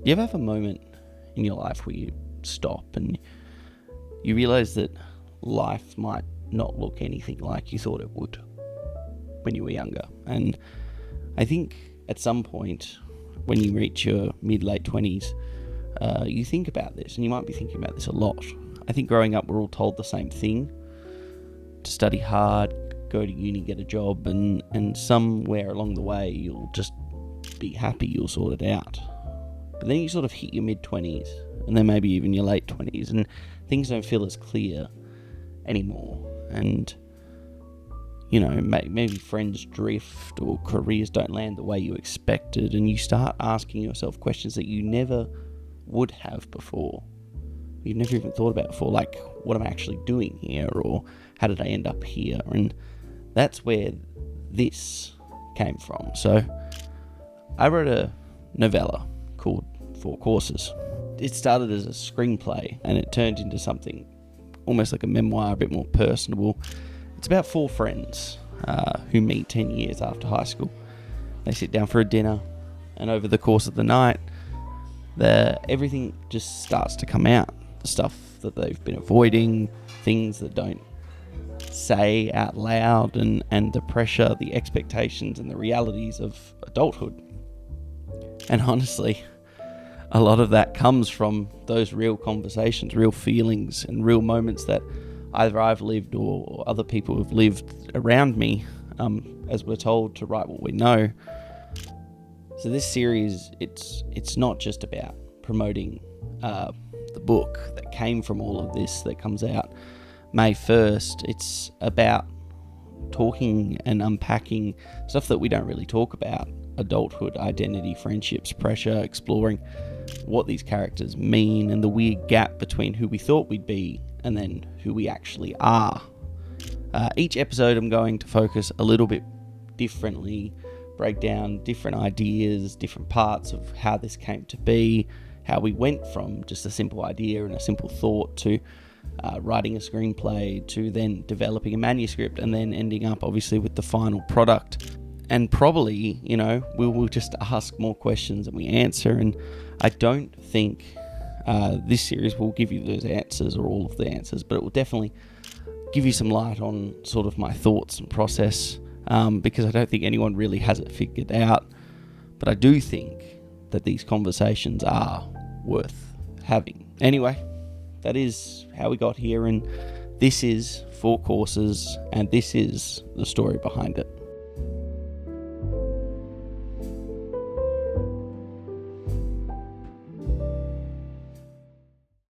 you ever have a moment in your life where you stop and you realise that life might not look anything like you thought it would when you were younger? And I think at some point when you reach your mid-late 20s, you think about this, and you might be thinking about this a lot. I think growing up we're all told the same thing: to study hard, go to uni, get a job, and somewhere along the way you'll just be happy, you'll sort it out. But then you sort of hit your mid-20s, and then maybe even your late 20s, and things don't feel as clear anymore. And, you know, maybe friends drift or careers don't land the way you expected, and you start asking yourself questions that you never would have before. You've never even thought about before, like, what am I actually doing here, or how did I end up here? And that's where this came from. So I wrote a novella called 4 Courses. It started as a screenplay, and it turned into something almost like a memoir, a bit more personable. It's about 4 friends who meet 10 years after high school. They sit down for a dinner, and over the course of the night, everything just starts to come out. The stuff that they've been avoiding, things that don't say out loud, and the pressure, the expectations, and the realities of adulthood. And honestly, a lot of that comes from those real conversations, real feelings, and real moments that either I've lived or other people have lived around me, as we're told to write what we know. So this series, it's not just about promoting the book that came from all of this that comes out May 1st. It's about talking and unpacking stuff that we don't really talk about: adulthood, identity, friendships, pressure, exploring what these characters mean, and the weird gap between who we thought we'd be and then who we actually are. Each episode I'm going to focus a little bit differently, break down different ideas, different parts of how this came to be, how we went from just a simple idea and a simple thought to writing a screenplay, to then developing a manuscript, and then ending up obviously with the final product. And probably, you know, we will just ask more questions than we answer. And I don't think this series will give you those answers or all of the answers, but it will definitely give you some light on sort of my thoughts and process, because I don't think anyone really has it figured out. But I do think that these conversations are worth having. Anyway, that is how we got here, and this is 4 Courses, and this is the story behind it.